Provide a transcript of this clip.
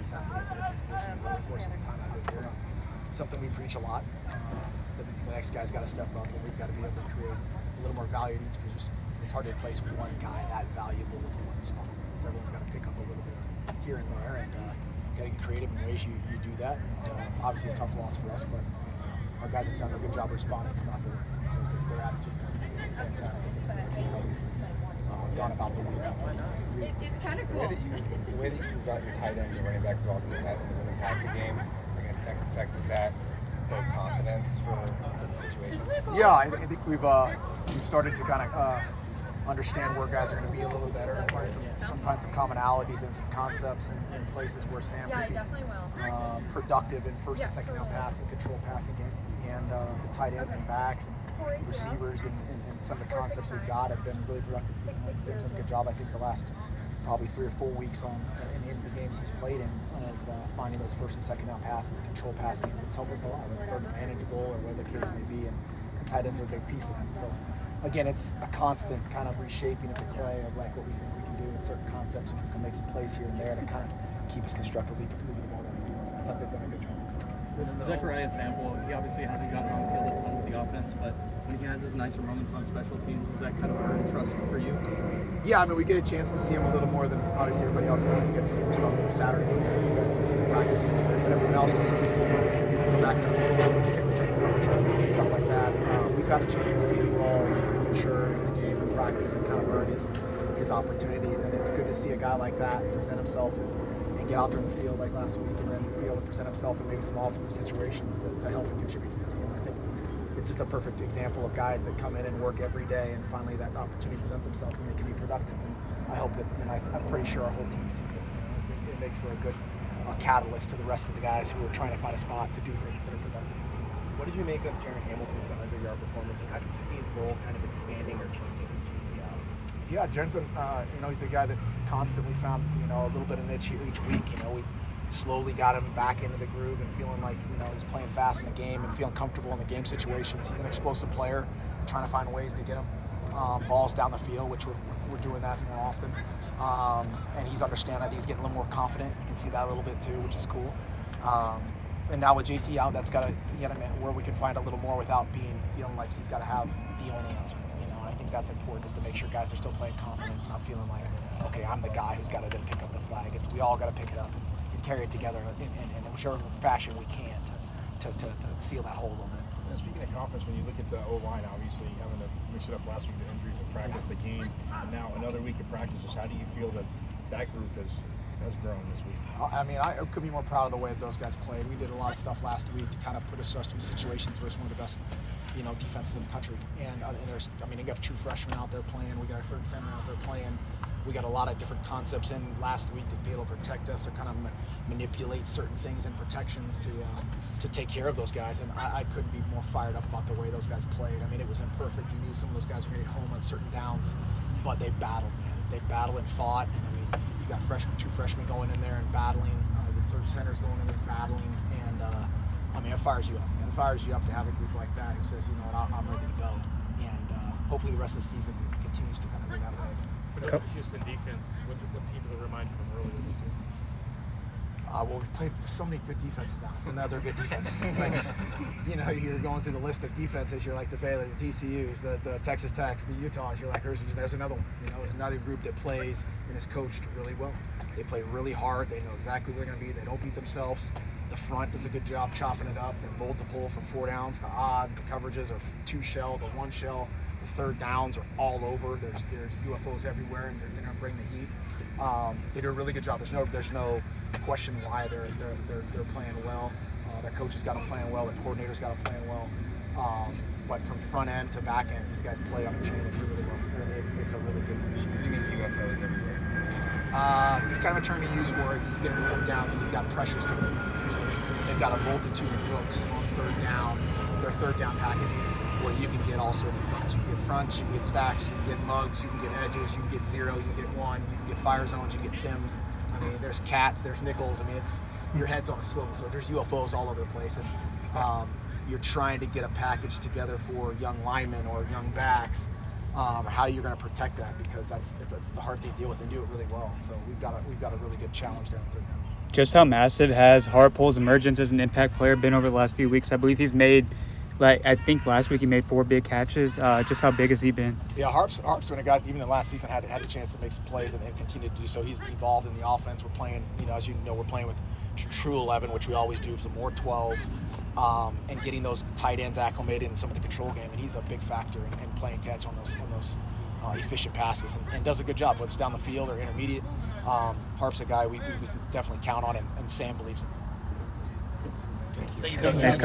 this happening in military positions over the course of the time I've been here. It's something we preach a lot. The next guy's got to step up, and we've got to be able to create a little more value in each position. It's hard to replace one guy that valuable with one spot. So everyone's got to pick up a little bit here and there, and got to get creative in ways you do that. And, obviously, a tough loss for us, but our guys have done a good job responding, coming out there. Their attitude's been fantastic. Gone about the week. It's kind of cool. The way that you got your tight ends and running backs involved in the passing game against Texas Tech, does that build confidence for the situation? Yeah, I think we've started to kind of understand where guys are going to be a little better, and find some commonalities and some concepts in places where Sam can be productive in first and second down passing, control passing game, and the tight ends and backs and receivers and some of the concepts we've got have been really productive. Sam's done a good job, I think, the last probably 3 or 4 weeks in the games he's played in of finding those first and second down passes, control passing. It's helped us a lot. It's third and into goal or whatever the case may be, and tight ends are a big piece of that. So again, it's a constant kind of reshaping of the clay of like what we think we can do with certain concepts, and we can make some plays here and there to kind of keep us constructively moving the ball down the field. I thought they've done a good job. Zechariah Sample, he obviously hasn't gotten on the field a ton with the offense, but when he has his nicer moments on special teams, is that kind of earn trust for you? Yeah, I mean, we get a chance to see him a little more than obviously everybody else does. We get to see him just on Saturday. You guys can see him practice a little bit, but everyone else just gets to see him go back there and take the returns and stuff like that. We've had a chance to see him evolve and mature in the game and practice and kind of earn his opportunities, and it's good to see a guy like that present himself and get out there in the field like last week, and then be able to present himself in maybe some offensive situations to help him contribute to the team. I think it's just a perfect example of guys that come in and work every day, and finally that opportunity presents himself and they can be productive. And I hope that, and I'm pretty sure our whole team sees it. It makes for a good catalyst to the rest of the guys who are trying to find a spot to do things that are productive. What did you make of Jaron Hamilton's 100-yard performance, and how did you see his role kind of expanding or changing with GTL? Yeah, Jaron, he's a guy that's constantly found, a little bit of niche each week. We slowly got him back into the groove and feeling like, he's playing fast in the game and feeling comfortable in the game situations. He's an explosive player, trying to find ways to get him balls down the field, which we're doing that more often. And he's understanding that he's getting a little more confident. You can see that a little bit too, which is cool. And now with JT out, that's got to where we can find a little more without feeling like he's got to have the only answer. And I think that's important, is to make sure guys are still playing confident, not feeling like, okay, I'm the guy who's got to then pick up the flag. We all got to pick it up and carry it together in whichever fashion we can to seal that hole a little bit. And speaking of confidence, when you look at the O-line, obviously having to mix it up last week, the injuries in practice, the game, and now another week of practices, how do you feel that group has grown this week? I mean, I could be more proud of the way that those guys played. We did a lot of stuff last week to kind of put us in some situations where it's one of the best, defenses in the country. And there's, they got a true freshman out there playing. We got a third center out there playing. We got a lot of different concepts in last week to be able to protect us or kind of manipulate certain things and protections to take care of those guys. And I couldn't be more fired up about the way those guys played. It was imperfect. You knew some of those guys were going to get home on certain downs, but they battled, man. They battled and fought. And you got two freshmen going in there and battling. Your third center's going in there and battling. And it fires you up. It fires you up to have a group like that who says, I'm ready to go. And hopefully the rest of the season continues to kind of go that way. But the Houston defense, what team did it remind you from earlier this year? Well, we've played so many good defenses now. It's another good defense. It's like, you're going through the list of defenses. You're like the Baylors, the TCUs, the Texas Techs, the Utahs. You're like, there's another one. There's another group that plays and is coached really well. They play really hard. They know exactly where they're going to be. They don't beat themselves. The front does a good job chopping it up. They're multiple from 4 downs to odd. The coverages are 2 shell to 1 shell. The third downs are all over. There's UFOs everywhere, and they're going to bring the heat. They do a really good job. There's no question why they're playing well. Their coaches got them playing well. Their coordinators got them playing well. But from front end to back end, these guys play on a chain and do really well. It's a really good defense. What do you mean UFOs everywhere? Kind of a term you use for it. You get in third downs and you've got pressures coming from you. So they've got a multitude of looks on third down, their third down packaging, where you can get all sorts of fronts. You can get fronts, you can get stacks, you can get mugs, you can get edges, you can get 0, you can get 1, you can get fire zones, you can get sims. There's cats, there's nickels. It's your head's on a swivel, so there's UFOs all over the place. And you're trying to get a package together for young linemen or young backs, how you're going to protect that, because that's the hard thing to deal with and do it really well. So we've got a really good challenge there on third down. just how massive has Harpole's emergence as an impact player been over the last few weeks? I believe he's made, I think last week he made 4 big catches. Just how big has he been? Yeah, Harp's been a guy, even in last season, had a chance to make some plays and continue to do so. He's evolved in the offense. We're playing, as you know, we're playing with true 11, which we always do, some more 12, and getting those tight ends acclimated in some of the control game. And he's a big factor in playing catch on those efficient passes and does a good job, whether it's down the field or intermediate. Harp's a guy we can definitely count on, and Sam believes in. Thank you. Thanks, Coach.